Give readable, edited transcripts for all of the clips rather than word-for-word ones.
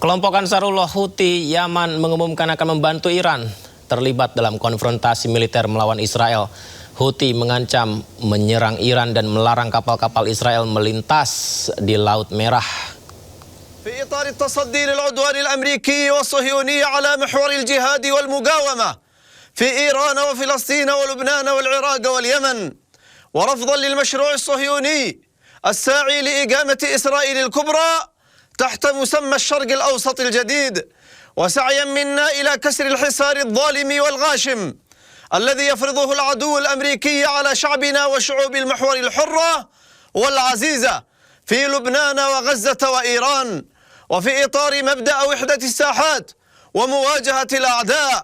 Kelompok Ansarullah Houthi Yaman mengumumkan akan membantu Iran terlibat dalam konfrontasi militer melawan Israel. Houthi mengancam menyerang Iran dan melarang kapal-kapal Israel melintas di Laut Merah. في إطار التصدي للعدوان الأمريكي والصهيوني على محور الجهاد والمقاومة في إيران وفلسطين ولبنان والعراق واليمن، ورفضا للمشروع الصهيوني الساعي لإقامة إسرائيل الكبرى تحت مسمى الشرق الأوسط الجديد، وسعيا منا إلى كسر الحصار الظالم والغاشم الذي يفرضه العدو الأمريكي على شعبنا وشعوب المحور الحرة والعزيزة في لبنان وغزة وإيران، وفي إطار مبدأ وحدة الساحات ومواجهة الأعداء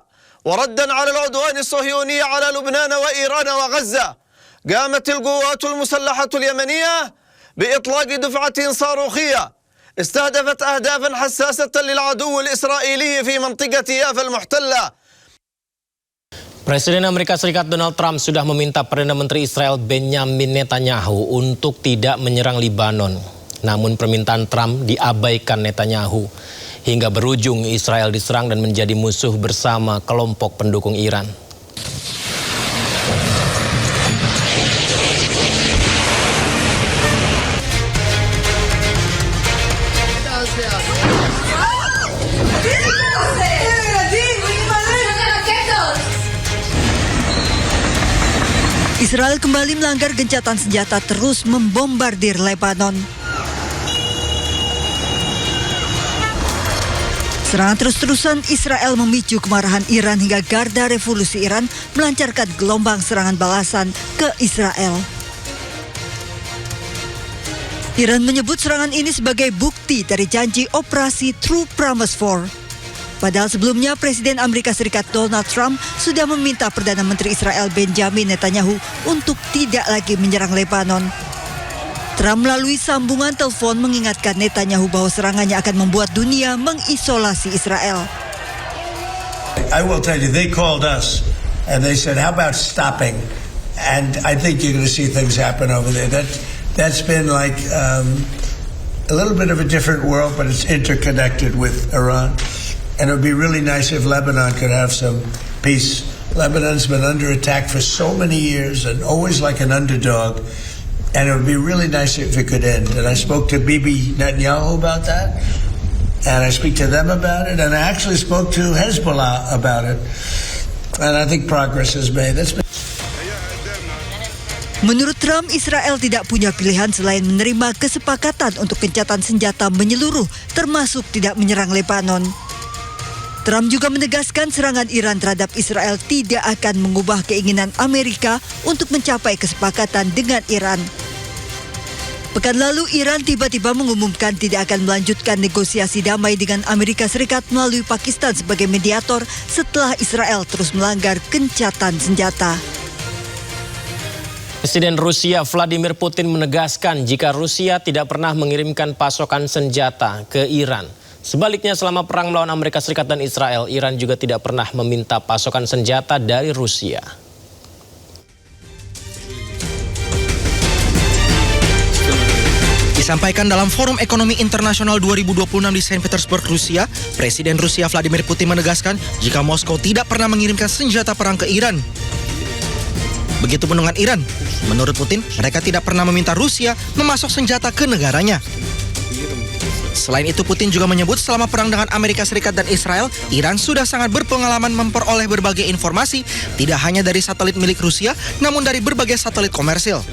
وردا على العدوان الصهيوني على لبنان وإيران وغزة، قامت القوات المسلحة اليمنية بإطلاق دفعة صاروخية استهدفت أهدافا حساسة للعدو الإسرائيلي في منطقة يافا المحتلة. Presiden Amerika Serikat Donald Trump sudah meminta Perdana Menteri Israel Benjamin Netanyahu untuk tidak menyerang Lebanon. Namun permintaan Trump diabaikan Netanyahu hingga berujung Israel diserang dan menjadi musuh bersama kelompok pendukung Iran. Israel kembali melanggar gencatan senjata terus membombardir Lebanon. Serangan terus-terusan Israel memicu kemarahan Iran hingga Garda Revolusi Iran melancarkan gelombang serangan balasan ke Israel. Iran menyebut serangan ini sebagai bukti dari janji operasi True Promise 4. Padahal sebelumnya Presiden Amerika Serikat Donald Trump sudah meminta Perdana Menteri Israel Benjamin Netanyahu untuk tidak lagi menyerang Lebanon. Trump melalui sambungan telepon mengingatkan Netanyahu bahwa serangannya akan membuat dunia mengisolasi Israel. I will tell you, they called us and they said, how about stopping? And I think you're going to see things happen over there. That's been like a little bit of a different world, but it's interconnected with Iran. And it would be really nice if Lebanon could have some peace. Lebanon's been under attack for so many years and always like an underdog. And it would be really nice if it could end. And I spoke to Bibi Netanyahu about that. And I speak to them about it. And I actually spoke to Hezbollah about it. And I think progress is made. Menurut Trump, Israel tidak punya pilihan selain menerima kesepakatan untuk gencatan senjata menyeluruh, termasuk tidak menyerang Lebanon. Trump juga menegaskan serangan Iran terhadap Israel tidak akan mengubah keinginan Amerika untuk mencapai kesepakatan dengan Iran. Pekan lalu, Iran tiba-tiba mengumumkan tidak akan melanjutkan negosiasi damai dengan Amerika Serikat melalui Pakistan sebagai mediator setelah Israel terus melanggar gencatan senjata. Presiden Rusia Vladimir Putin menegaskan jika Rusia tidak pernah mengirimkan pasokan senjata ke Iran. Sebaliknya selama perang melawan Amerika Serikat dan Israel, Iran juga tidak pernah meminta pasokan senjata dari Rusia. Disampaikan dalam Forum Ekonomi Internasional 2026 di Saint Petersburg, Rusia, Presiden Rusia Vladimir Putin menegaskan jika Moskow tidak pernah mengirimkan senjata perang ke Iran. Begitupun dengan Iran. Menurut Putin, mereka tidak pernah meminta Rusia memasok senjata ke negaranya. Selain itu, Putin juga menyebut selama perang dengan Amerika Serikat dan Israel, Iran sudah sangat berpengalaman memperoleh berbagai informasi, tidak hanya dari satelit milik Rusia, namun dari berbagai satelit komersil.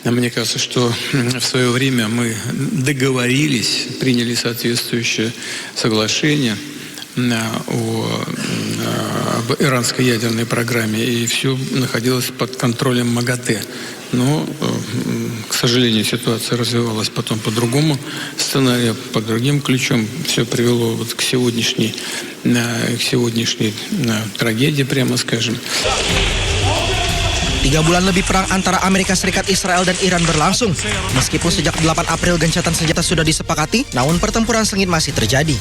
Мне кажется, что в свое время мы договорились, приняли соответствующее соглашение об иранской ядерной программе, и все находилось под контролем МАГАТЭ. Но, к сожалению, ситуация развивалась потом по другому сценарию, под другим ключом. Все привело вот к сегодняшней трагедии, прямо скажем. 3 bulan lebih perang antara Amerika Serikat, Israel, dan Iran berlangsung. Meskipun sejak 8 April gencatan senjata sudah disepakati, namun pertempuran sengit masih terjadi.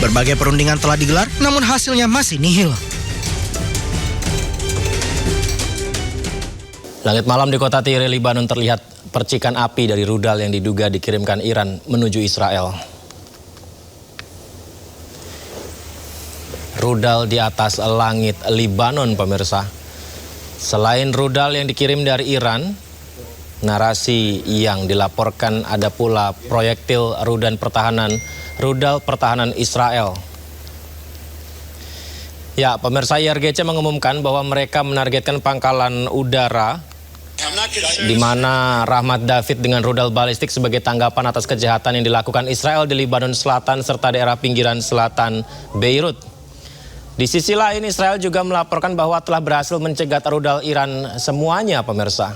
Berbagai perundingan telah digelar, namun hasilnya masih nihil. Langit malam di kota Tyre, Lebanon terlihat percikan api dari rudal yang diduga dikirimkan Iran menuju Israel. Rudal di atas langit Lebanon, pemirsa. Selain rudal yang dikirim dari Iran, narasi yang dilaporkan ada pula proyektil rudal pertahanan Israel. Ya, pemirsa, IRGC mengumumkan bahwa mereka menargetkan pangkalan udara di mana Rahmat David dengan rudal balistik sebagai tanggapan atas kejahatan yang dilakukan Israel di Lebanon Selatan serta daerah pinggiran selatan Beirut. Di sisi lain, Israel juga melaporkan bahwa telah berhasil mencegat rudal Iran semuanya, pemirsa.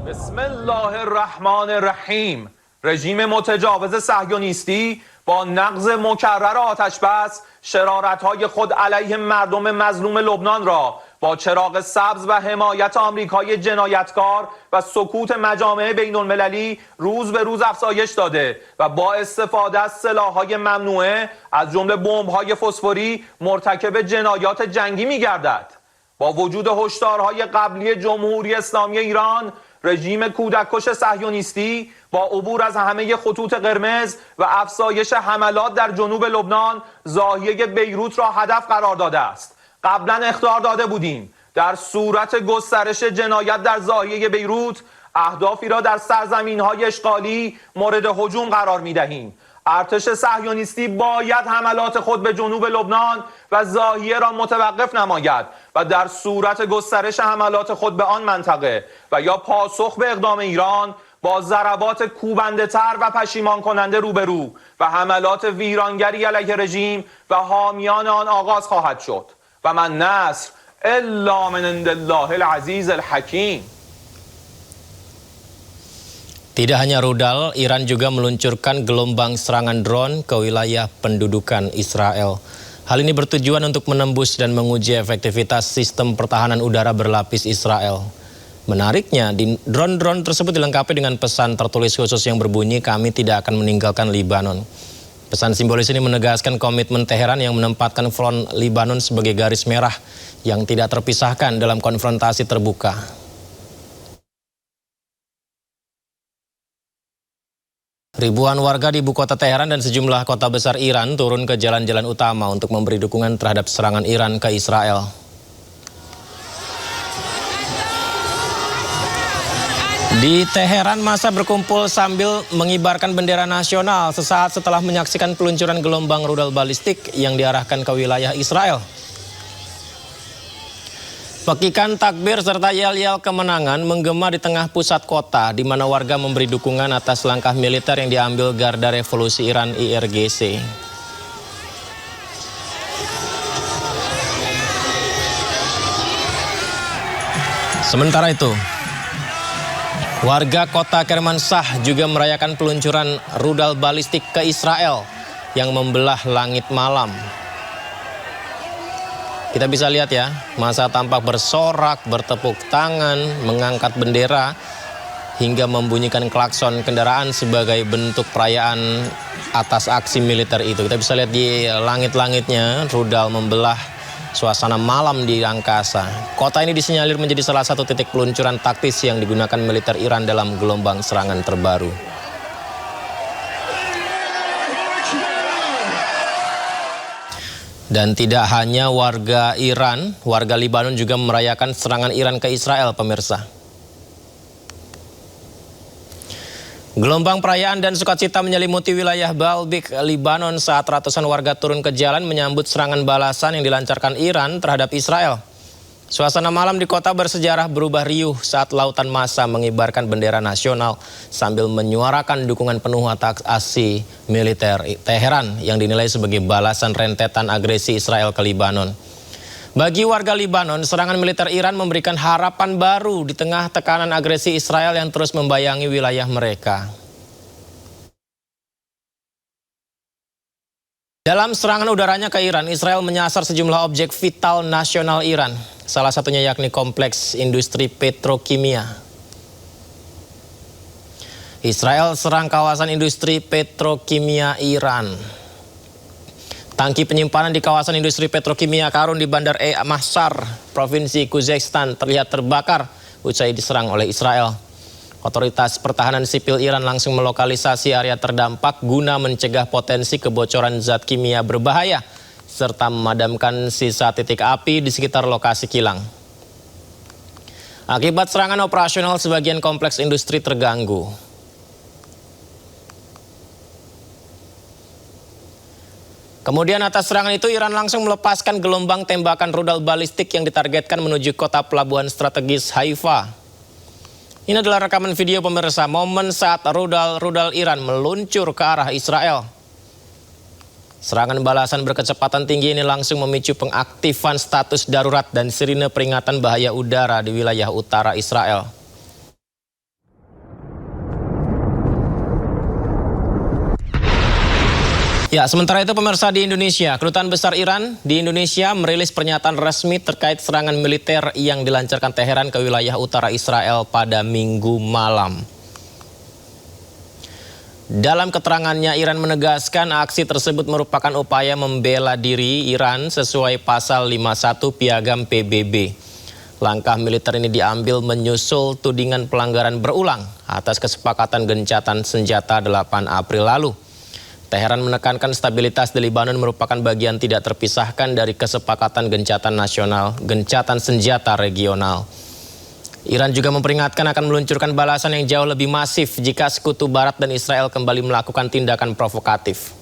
Bismillahirrahmanirrahim. رژیم متجاوز صهیونیستی با نقض مکرر آتش بس شرارت‌های خود علیه مردم مظلوم لبنان را با چراغ سبز و حمایت آمریکای جنایتکار و سکوت مجامع بین‌المللی روز به روز افزایش داده و با استفاده از سلاح‌های ممنوعه از جمله بمب‌های فسفوری مرتکب جنایات جنگی می‌گردد. با وجود هشدارهای قبلی جمهوری اسلامی ایران، رژیم کودککش صهیونیستی با عبور از همه خطوط قرمز و افزایش حملات در جنوب لبنان ضاحیه بیروت را هدف قرار داده است. قبلا اخطار داده بودیم در صورت گسترش جنایت در ضاحیه بیروت اهدافی را در سرزمین‌های اشغالی مورد هجوم قرار می‌دهیم. ارتش صهیونیستی باید حملات خود به جنوب لبنان و ضاحیه را متوقف نماید و در صورت گسترش حملات خود به آن منطقه و یا پاسخ به اقدام ایران با ضربات کوبنده‌تر و پشیمان کننده روبرو و حملات ویرانگری علیه رژیم و حامیان آن آغاز خواهد شد و من نصر الا من عند الله العزیز الحکیم. Tidak hanya rudal, Iran juga meluncurkan gelombang serangan drone ke wilayah pendudukan Israel. Hal ini bertujuan untuk menembus dan menguji efektivitas sistem pertahanan udara berlapis Israel. Menariknya, drone-drone tersebut dilengkapi dengan pesan tertulis khusus yang berbunyi, "Kami tidak akan meninggalkan Lebanon." Pesan simbolis ini menegaskan komitmen Teheran yang menempatkan front Lebanon sebagai garis merah yang tidak terpisahkan dalam konfrontasi terbuka. Ribuan warga di ibu kota Teheran dan sejumlah kota besar Iran turun ke jalan-jalan utama untuk memberi dukungan terhadap serangan Iran ke Israel. Di Teheran, massa berkumpul sambil mengibarkan bendera nasional sesaat setelah menyaksikan peluncuran gelombang rudal balistik yang diarahkan ke wilayah Israel. Pekikan takbir serta yel-yel kemenangan menggema di tengah pusat kota, di mana warga memberi dukungan atas langkah militer yang diambil Garda Revolusi Iran IRGC. Sementara itu, warga kota Kermanshah juga merayakan peluncuran rudal balistik ke Israel yang membelah langit malam. Kita bisa lihat ya, massa tampak bersorak, bertepuk tangan, mengangkat bendera, hingga membunyikan klakson kendaraan sebagai bentuk perayaan atas aksi militer itu. Kita bisa lihat di langit-langitnya, rudal membelah suasana malam di angkasa. Kota ini disinyalir menjadi salah satu titik peluncuran taktis yang digunakan militer Iran dalam gelombang serangan terbaru. Dan tidak hanya warga Iran, warga Lebanon juga merayakan serangan Iran ke Israel, pemirsa. Gelombang perayaan dan sukacita menyelimuti wilayah Baalbek, Lebanon saat ratusan warga turun ke jalan menyambut serangan balasan yang dilancarkan Iran terhadap Israel. Suasana malam di kota bersejarah berubah riuh saat lautan massa mengibarkan bendera nasional sambil menyuarakan dukungan penuh atas aksi militer Teheran yang dinilai sebagai balasan rentetan agresi Israel ke Lebanon. Bagi warga Lebanon, serangan militer Iran memberikan harapan baru di tengah tekanan agresi Israel yang terus membayangi wilayah mereka. Dalam serangan udaranya ke Iran, Israel menyasar sejumlah objek vital nasional Iran. Salah satunya yakni kompleks industri petrokimia. Israel serang kawasan industri petrokimia Iran. Tangki penyimpanan di kawasan industri petrokimia Karun di Bandar Mahsar, Provinsi Khuzestan terlihat terbakar usai diserang oleh Israel. Otoritas Pertahanan Sipil Iran langsung melokalisasi area terdampak guna mencegah potensi kebocoran zat kimia berbahaya serta memadamkan sisa titik api di sekitar lokasi kilang. Akibat serangan operasional, sebagian kompleks industri terganggu. Kemudian atas serangan itu, Iran langsung melepaskan gelombang tembakan rudal balistik yang ditargetkan menuju kota pelabuhan strategis Haifa. Ini adalah rekaman video pemirsa momen saat rudal Iran meluncur ke arah Israel. Serangan balasan berkecepatan tinggi ini langsung memicu pengaktifan status darurat dan sirine peringatan bahaya udara di wilayah utara Israel. Ya, sementara itu pemirsa di Indonesia, Kedutaan Besar Iran di Indonesia merilis pernyataan resmi terkait serangan militer yang dilancarkan Teheran ke wilayah utara Israel pada Minggu malam. Dalam keterangannya, Iran menegaskan aksi tersebut merupakan upaya membela diri Iran sesuai pasal 51 Piagam PBB. Langkah militer ini diambil menyusul tudingan pelanggaran berulang atas kesepakatan gencatan senjata 8 April lalu. Teheran menekankan stabilitas di Lebanon merupakan bagian tidak terpisahkan dari kesepakatan gencatan nasional, gencatan senjata regional. Iran juga memperingatkan akan meluncurkan balasan yang jauh lebih masif jika Sekutu Barat dan Israel kembali melakukan tindakan provokatif.